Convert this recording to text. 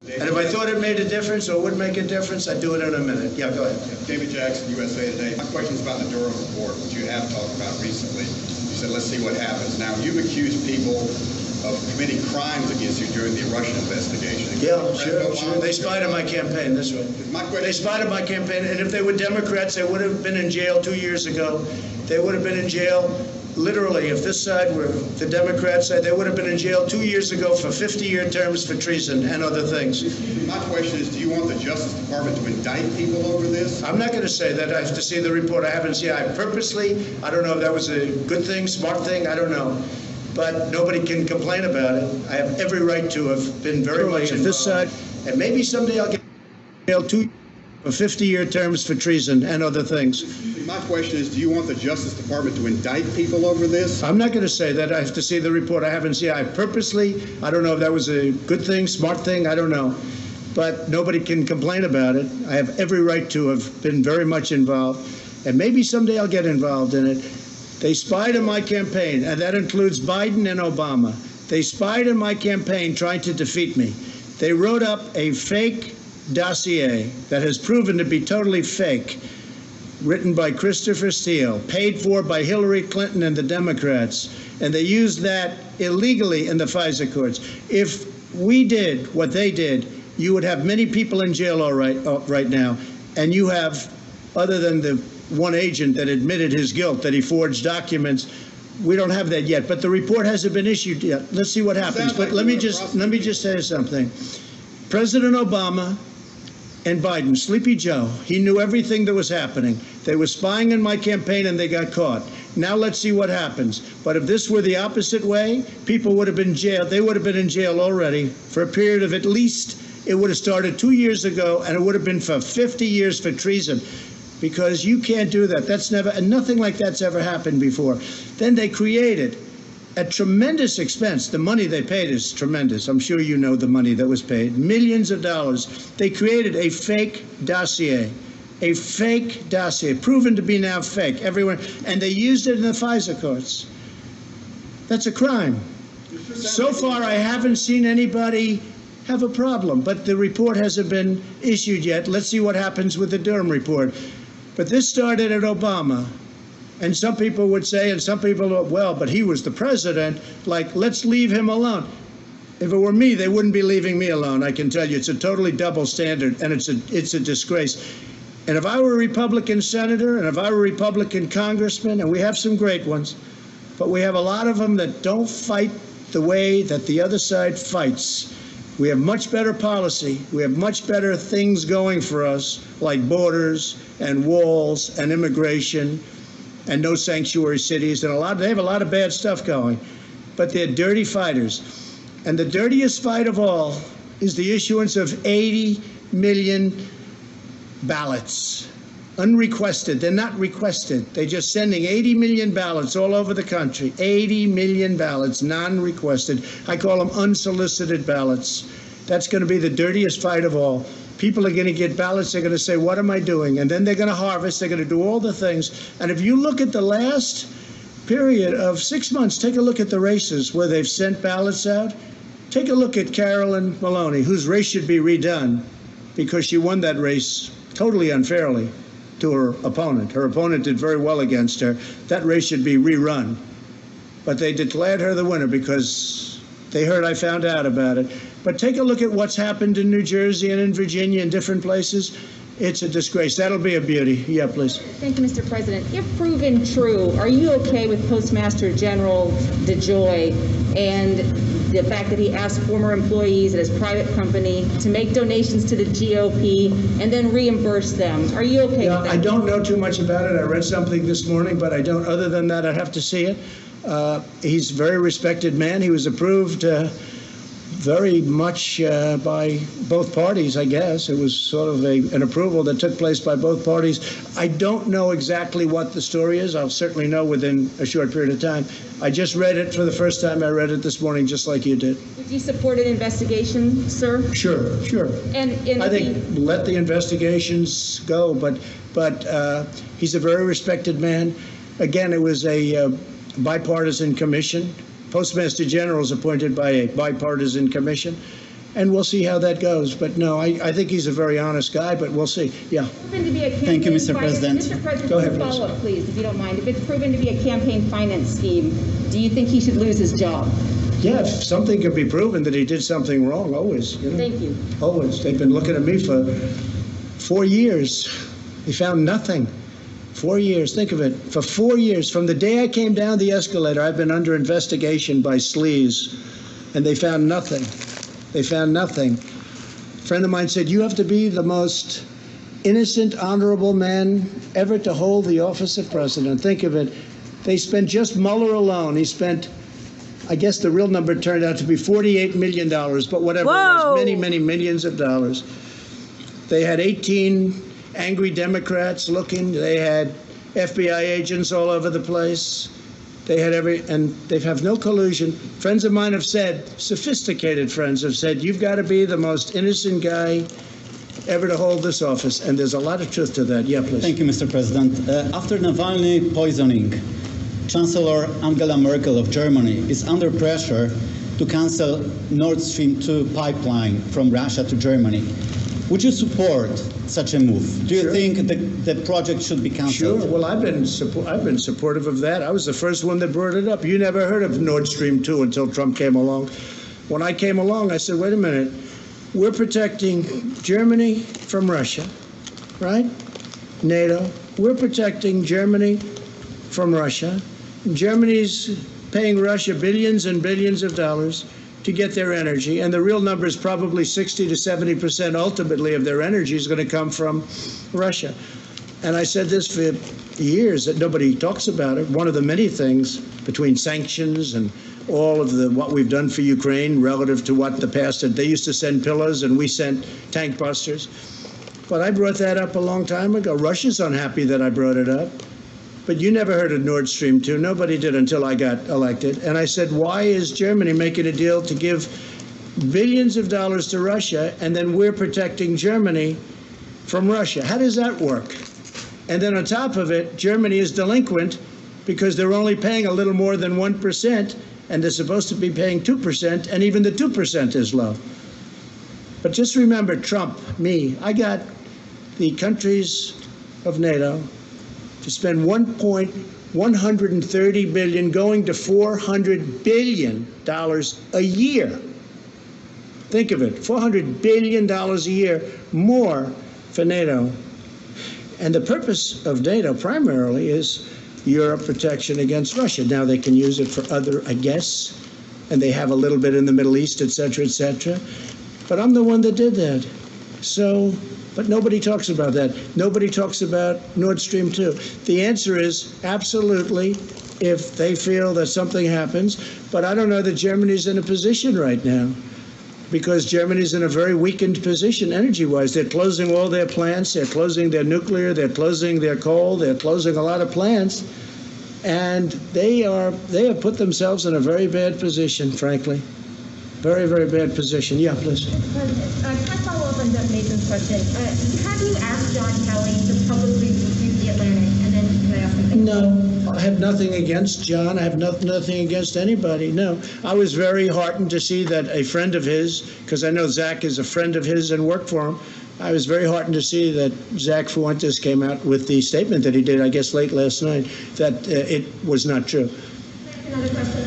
And if I thought it made a difference or would make a difference, I'd do it in a minute. Yeah, go ahead. David Jackson, USA Today. My question is about the Durham report, which you have talked about recently. You said, let's see what happens. Now, you've accused people of committing crimes against you during the Russian investigation. Yeah, sure. They spied on my campaign, this way. They spied on my campaign, and if they were Democrats, they would have been in jail 2 years ago. They would have been in jail, literally, if this side were the Democrat side, they would have been in jail 2 years ago for 50-year terms for treason and other things. My question is, do you want the Justice Department to indict people over this? I'm not going to say that. I have to see the report. I haven't seen it. I don't know if that was a good thing, smart thing, I don't know. But nobody can complain about it. I have every right to have been very much on this side. And maybe someday I'll get jail 2 for 50-year terms for treason and other things. My question is, do you want the Justice Department to indict people over this? I'm not going to say that. I have to see the report. I haven't seen it. I don't know if that was a good thing, smart thing, I don't know. But nobody can complain about it. I have every right to have been very much involved. And maybe someday I'll get involved in it. They spied on my campaign, and that includes Biden and Obama. They spied on my campaign trying to defeat me. They wrote up a fake dossier that has proven to be totally fake, written by Christopher Steele, paid for by Hillary Clinton and the Democrats, and they used that illegally in the FISA courts. If we did what they did, you would have many people in jail right now, and you have, other than the one agent that admitted his guilt, that he forged documents. We don't have that yet, but the report hasn't been issued yet. Let's see what happens. But let me just say something. President Obama and Biden, Sleepy Joe, he knew everything that was happening. They were spying on my campaign and they got caught. Now let's see what happens. But if this were the opposite way, people would have been jailed. They would have been in jail already for a period of at least, it would have started 2 years ago, and it would have been for 50 years for treason. Because you can't do that. That's never, and nothing like that's ever happened before. Then they created, at tremendous expense, the money they paid is tremendous. I'm sure you know the money that was paid, millions of dollars. They created a fake dossier, proven to be now fake everywhere, and they used it in the FISA courts. That's a crime. So far, I haven't seen anybody have a problem, but the report hasn't been issued yet. Let's see what happens with the Durham report. But this started at Obama. And some people would say, and some people, well, but he was the president, like, let's leave him alone. If it were me, they wouldn't be leaving me alone, I can tell you. It's a totally double standard, and it's a disgrace. And if I were a Republican senator, and if I were a Republican congressman, and we have some great ones, but we have a lot of them that don't fight the way that the other side fights. We have much better policy. We have much better things going for us, like borders and walls and immigration and no sanctuary cities. And they have a lot of bad stuff going. But they're dirty fighters. And the dirtiest fight of all is the issuance of 80 million ballots. Unrequested. They're not requested. They're just sending 80 million ballots all over the country. 80 million ballots, non-requested. I call them unsolicited ballots. That's going to be the dirtiest fight of all. People are going to get ballots. They're going to say, what am I doing? And then they're going to harvest. They're going to do all the things. And if you look at the last period of 6 months, take a look at the races where they've sent ballots out. Take a look at Carolyn Maloney, whose race should be redone because she won that race totally unfairly to her opponent. Her opponent did very well against her. That race should be rerun. But they declared her the winner because they heard I found out about it. But take a look at what's happened in New Jersey and in Virginia and different places. It's a disgrace. That'll be a beauty. Yeah, please. Thank you, Mr. President. If proven true, are you okay with Postmaster General DeJoy and the fact that he asked former employees at his private company to make donations to the GOP and then reimburse them? Are you okay with that? I don't know too much about it. I read something this morning, but I don't. Other than that, I'd have to see it. He's a very respected man. He was approved very much by both parties, I guess. It was sort of an approval that took place by both parties. I don't know exactly what the story is. I'll certainly know within a short period of time. I just read it for the first time. I read it this morning, just like you did. Would you support an investigation, sir? Sure. And I think let the investigations go, but he's a very respected man. Again, it was a bipartisan commission. Postmaster General is appointed by a bipartisan commission. and we'll see how that goes. But no, I think he's a very honest guy, but we'll see. Yeah. Proven to be a Thank you, Mr. campaign President. Mr. President, Go ahead, follow up, please, if you don't mind. If it's proven to be a campaign finance scheme, do you think he should lose his job? Yeah, if something could be proven that he did something wrong, always. You know? Thank you. Always. They've been looking at me for 4 years. They found nothing. 4 years. Think of it. For 4 years, from the day I came down the escalator, I've been under investigation by sleaze, and they found nothing. They found nothing. A friend of mine said, you have to be the most innocent, honorable man ever to hold the office of president. Think of it. They spent just Mueller alone. He spent, I guess the real number turned out to be $48 million, but whatever it was, many, many millions of dollars. They had 18 angry Democrats looking. They had FBI agents all over the place. They had and they have no collusion. Friends of mine have said, sophisticated friends have said, you've got to be the most innocent guy ever to hold this office. And there's a lot of truth to that. Yeah, please. Thank you, Mr. President. After Navalny poisoning, Chancellor Angela Merkel of Germany is under pressure to cancel Nord Stream 2 pipeline from Russia to Germany. Would you support such a move? Do you think the project should be canceled? Sure. Well, I've been supportive of that. I was the first one that brought it up. You never heard of Nord Stream 2 until Trump came along. When I came along, I said, wait a minute. We're protecting Germany from Russia, right? NATO. We're protecting Germany from Russia. Germany's paying Russia billions and billions of dollars to get their energy, and the real number is probably 60 to 70% ultimately of their energy is going to come from Russia. And I said this for years, that nobody talks about it. One of the many things between sanctions and all of what we've done for Ukraine relative to what the past had. They used to send pillars and we sent tank busters. But I brought that up a long time ago. Russia's unhappy that I brought it up. But you never heard of Nord Stream 2. Nobody did until I got elected. And I said, why is Germany making a deal to give billions of dollars to Russia, and then we're protecting Germany from Russia? How does that work? And then on top of it, Germany is delinquent because they're only paying a little more than 1%, and they're supposed to be paying 2%, and even the 2% is low. But just remember, Trump, me, I got the countries of NATO to spend $130 billion going to $400 billion a year. Think of it, $400 billion a year more for NATO. And the purpose of NATO primarily is Europe protection against Russia. Now they can use it for other, I guess, and they have a little bit in the Middle East, et cetera, et cetera. But I'm the one that did that. So, but nobody talks about that. Nobody talks about Nord Stream 2. The answer is absolutely if they feel that something happens. But I don't know that Germany's in a position right now, because Germany's in a very weakened position energy-wise. They're closing all their plants. They're closing their nuclear. They're closing their coal. They're closing a lot of plants. And they have put themselves in a very bad position, frankly. Very, very bad position. Yeah, please. Can I follow up on Doug Mason's question? Have you asked John Kelly to publicly refute the Atlantic? And then can I ask him? No, I have nothing against John. I have nothing against anybody. No, I was very heartened to see that a friend of his, because I know Zach is a friend of his and worked for him. I was very heartened to see that Zach Fuentes came out with the statement that he did, I guess, late last night, that it was not true. Another question.